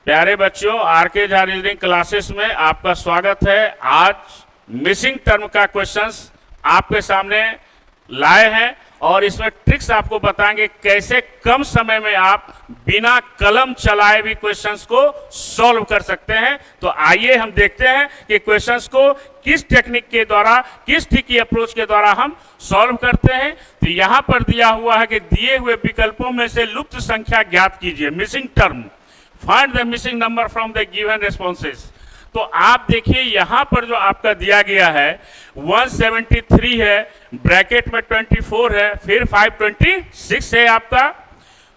प्यारे बच्चों, R K Jha reasoning classes में आपका स्वागत है। आज मिसिंग टर्म का क्वेश्चंस आपके सामने लाए हैं और इसमें ट्रिक्स आपको बताएंगे कैसे कम समय में आप बिना कलम चलाए भी क्वेश्चंस को सॉल्व कर सकते हैं। तो आइए हम देखते हैं कि क्वेश्चंस को किस टेक्निक के द्वारा, किस ट्रिकी अप्रोच के द्वारा हम सॉल्व करते हैं। तो यहाँ पर दिया हुआ है कि दिए हुए विकल्पों में से लुप्त संख्या ज्ञात कीजिए, missing term, find the missing number from the given responses. तो आप देखिए यहाँ पर जो आपका दिया गया है 173 है, ब्रैकेट में 24 है, फिर 526 है आपका,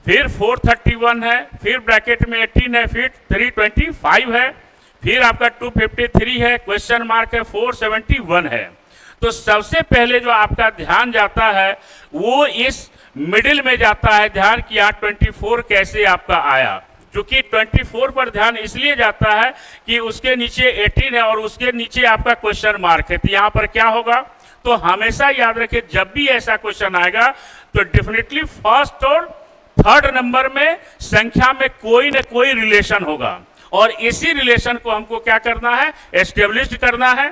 फिर 431 है, फिर ब्रैकेट में 18 है, फिर 325 है, फिर आपका 253 है, क्वेश्चन मार्क है, 471 है। तो सबसे पहले जो आपका ध्यान जाता है वो इस मिडिल में जाता है ध्यान कि यहाँ 24 कैसे आपका आया। क्योंकि 24 पर ध्यान इसलिए जाता है कि उसके नीचे 18 है और उसके नीचे आपका क्वेश्चन मार्क है। तो यहाँ पर क्या होगा, तो हमेशा याद रखें जब भी ऐसा क्वेश्चन आएगा तो डेफिनेटली फर्स्ट और थर्ड नंबर में संख्या में कोई न कोई रिलेशन होगा और इसी रिलेशन को हमको क्या करना है, एस्टेब्लिश करना है।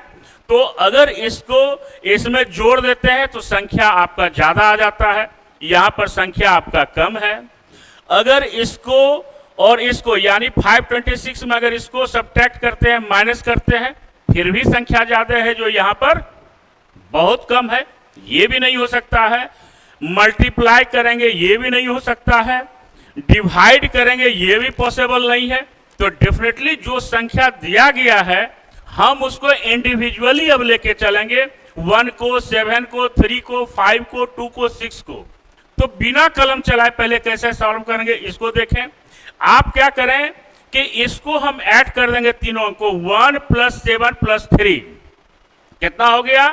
तो अगर इसको इसमें जोड़ देते हैं तो संख्या आपका ज्यादा आ जाता है, यहाँ पर संख्या आपका कम है। अगर इसको और इसको यानी 526 में अगर इसको सब्ट्रैक्ट करते हैं, माइनस करते हैं, फिर भी संख्या ज्यादा है जो यहाँ पर बहुत कम है, ये भी नहीं हो सकता है। मल्टीप्लाई करेंगे ये भी नहीं हो सकता है, डिवाइड करेंगे ये भी पॉसिबल नहीं है। तो डेफिनेटली जो संख्या दिया गया है हम उसको इंडिविजुअली अब लेके चलेंगे, 1 को, 7 को, 3 को, 5 को, 2 को, 6 को। तो बिना कलम चलाए पहले कैसे सॉल्व करेंगे इसको देखें। आप क्या करें कि इसको हम ऐड कर देंगे तीनों को, 1 + 7 + 3 कितना हो गया,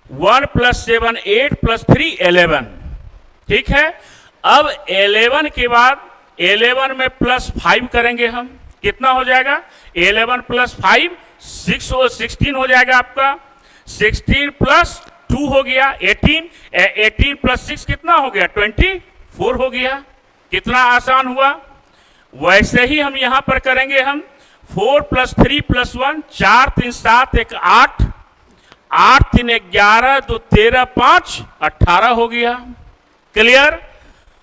1 + 7 8 + 3 11। ठीक है, अब 11 के बाद 11 में +5 करेंगे हम, कितना हो जाएगा, 11 + 5 16 हो जाएगा आपका, 16 + 2 हो गया 18, 18 + 6 कितना हो गया, 24 हो गया। कितना आसान हुआ। वैसे ही हम यहां पर करेंगे हम 4 + 3 + 1, 4 3 7 1 8, 8 3 11 2 13 5 18 हो गया। क्लियर।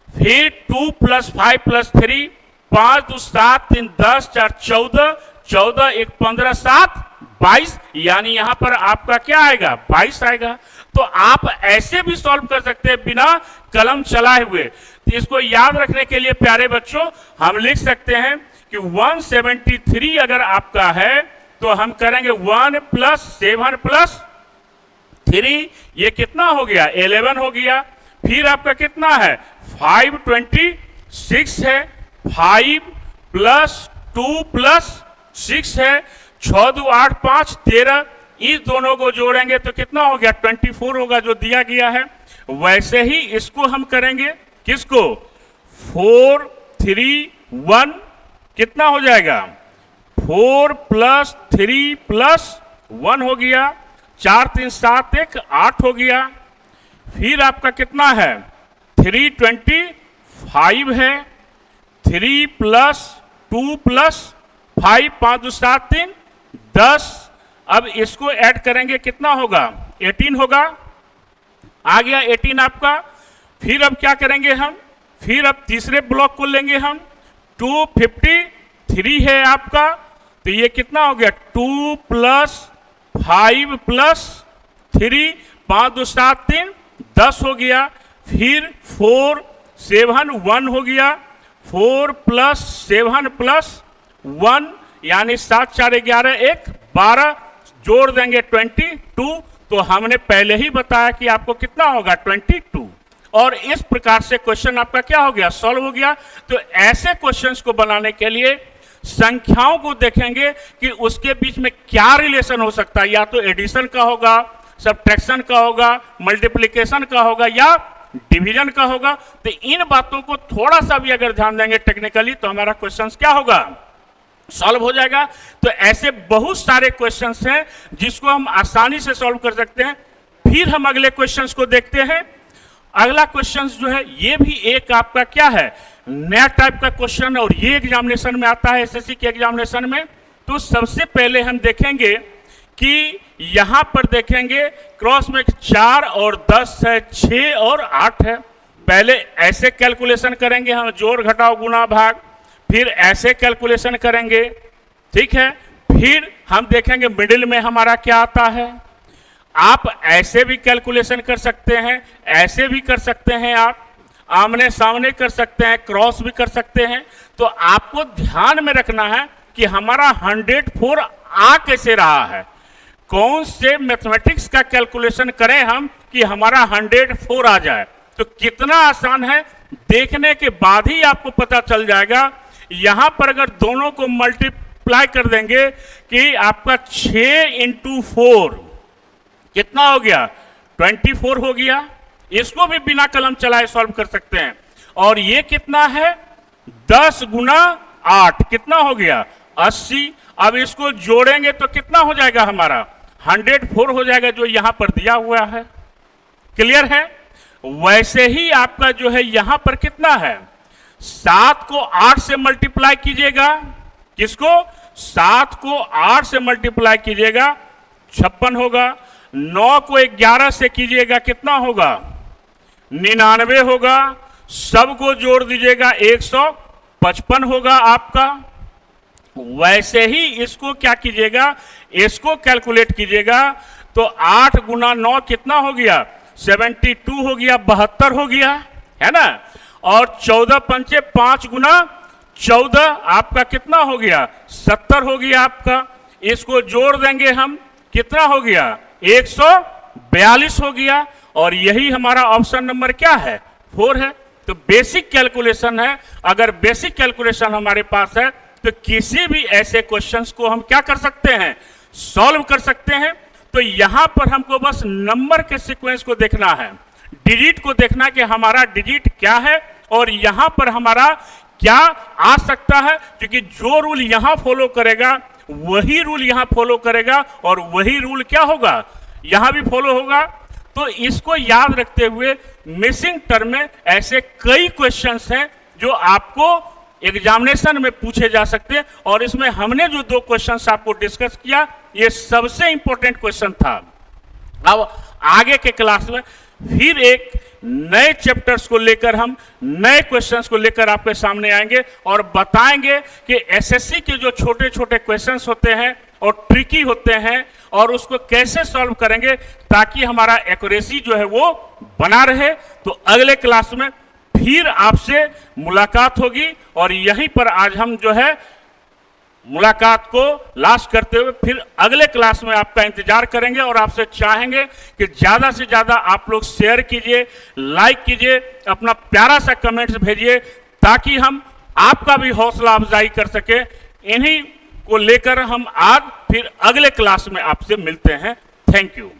फिर 2 + 5 + 3, 5 2 7 3 10 4 14, 14 1 15 7 22, यानी यहां पर आपका क्या आएगा, 22 आएगा। तो आप ऐसे भी सॉल्व कर सकते हैं बिना कलम चलाए हुए। तो इसको याद रखने के लिए प्यारे बच्चों हम लिख सकते हैं कि 173 अगर आपका है तो हम करेंगे 1 + 7 + 3, ये कितना हो गया, 11 हो गया। फिर आपका कितना है, 526 है, 5 + 2 + 6 है, 6 2 8 5 13, इस दोनों को जोड़ेंगे तो कितना हो गया, 24 होगा जो दिया गया है। वैसे ही इसको हम करेंगे, किसको, 4 3 1 कितना हो जाएगा, 4 + 3 + 1 हो गया, 4 3 7 1 8 हो गया। फिर आपका कितना है, 325 है, 3 + 2 + 5 5 2 7 3 10। अब इसको ऐड करेंगे कितना होगा, 18 होगा, आ गया 18 आपका। फिर अब क्या करेंगे हम, फिर अब तीसरे ब्लॉक को लेंगे हम, 253 है आपका, तो ये कितना हो गया, 2 + 5 + 3 5 2 7 3 10 हो गया। फिर 4 7 1 हो गया, 4 + 7 + 1 यानी 7 4 11 1 12, जोड़ देंगे 22। तो हमने पहले ही बताया कि आपको कितना होगा, 22। और इस प्रकार से क्वेश्चन आपका क्या हो गया, सॉल्व हो गया। तो ऐसे क्वेश्चंस को बनाने के लिए संख्याओं को देखेंगे कि उसके बीच में क्या रिलेशन हो सकता है, या तो एडिशन का होगा, सब्ट्रैक्शन का होगा, मल्टीप्लिकेशन का होगा या डिवीजन का होगा। तो इन बातों को थोड़ा सा भी अगर ध्यान देंगे टेक्निकली तो हमारा क्वेश्चन क्या होगा, सॉल्व हो जाएगा। तो ऐसे बहुत सारे क्वेश्चंस हैं जिसको हम आसानी से सॉल्व कर सकते हैं। फिर हम अगले क्वेश्चंस को देखते हैं। अगला क्वेश्चंस जो है ये भी एक आपका क्या है, नया टाइप का क्वेश्चन और ये एग्जामिनेशन में आता है, एसएससी के एग्जामिनेशन में। तो सबसे पहले हम देखेंगे कि यहां पर देखेंगे क्रॉस में 4 और 10 है, 6 और 8 है। पहले ऐसे कैलकुलेशन करेंगे हम, जोड़ घटाव गुणा भाग, फिर ऐसे कैलकुलेशन करेंगे, ठीक है। फिर हम देखेंगे मिडिल में हमारा क्या आता है। आप ऐसे भी कैलकुलेशन कर सकते हैं, ऐसे भी कर सकते हैं, आप आमने सामने कर सकते हैं, क्रॉस भी कर सकते हैं। तो आपको ध्यान में रखना है कि हमारा 104 आ कैसे रहा है, कौन से मैथमेटिक्स का कैलकुलेशन करें हम कि हमारा 104 आ जाए। तो कितना आसान है, देखने के बाद ही आपको पता चल जाएगा। यहां पर अगर दोनों को मल्टीप्लाई कर देंगे कि आपका 6 × 4 कितना हो गया, 24 हो गया। इसको भी बिना कलम चलाए सॉल्व कर सकते हैं। और ये कितना है, 10 × 8 कितना हो गया, 80। अब इसको जोड़ेंगे तो कितना हो जाएगा हमारा, 104 हो जाएगा, जो यहां पर दिया हुआ है। क्लियर है। वैसे ही आपका जो है यहां पर कितना है, 7 को 8 से मल्टीप्लाई कीजिएगा, किसको, 7 को 8 से मल्टीप्लाई कीजिएगा 56 होगा। 9 को 11 से कीजिएगा कितना होगा, 99 होगा। सबको जोड़ दीजिएगा 155 होगा आपका। वैसे ही इसको क्या कीजिएगा, इसको कैलकुलेट कीजिएगा तो 8 × 9 कितना हो गया, 72 हो गया, 72 हो गया, है ना। और 14 पंचे 5 × 14 आपका कितना हो गया, 70 हो गया आपका। इसको जोड़ देंगे हम, कितना हो गया, 142 हो गया। और यही हमारा ऑप्शन नंबर क्या है, 4 है। तो बेसिक कैलकुलेशन है। अगर बेसिक कैलकुलेशन हमारे पास है तो किसी भी ऐसे क्वेश्चंस को हम क्या कर सकते हैं, सॉल्व कर सकते हैं। तो यहां पर हमको बस नंबर के सीक्वेंस को देखना है, डिजिट को देखना कि हमारा डिजिट क्या है और यहां पर हमारा क्या आ सकता है। क्योंकि जो रूल यहां फॉलो करेगा वही रूल यहां फॉलो करेगा और वही रूल क्या होगा, यहां भी फॉलो होगा। तो इसको याद रखते हुए मिसिंग टर्म में ऐसे कई क्वेश्चंस हैं जो आपको एग्जामिनेशन में पूछे जा सकते हैं। और इसमें हमने जो 2 क्वेश्चंस आपको डिस्कस किया, ये सबसे इंपॉर्टेंट क्वेश्चन था। अब आगे के क्लास में फिर एक नए चैप्टर्स को लेकर, हम नए क्वेश्चंस को लेकर आपके सामने आएंगे और बताएंगे कि एसएससी के जो छोटे छोटे क्वेश्चंस होते हैं और ट्रिकी होते हैं और उसको कैसे सॉल्व करेंगे ताकि हमारा एक्यूरेसी जो है वो बना रहे। तो अगले क्लास में फिर आपसे मुलाकात होगी और यहीं पर आज हम जो है मुलाकात को लास्ट करते हुए फिर अगले क्लास में आपका इंतजार करेंगे और आपसे चाहेंगे कि ज़्यादा से ज़्यादा आप लोग शेयर कीजिए, लाइक कीजिए, अपना प्यारा सा कमेंट्स भेजिए ताकि हम आपका भी हौसला अफजाई कर सके। इन्हीं को लेकर हम आज फिर अगले क्लास में आपसे मिलते हैं। Thank you.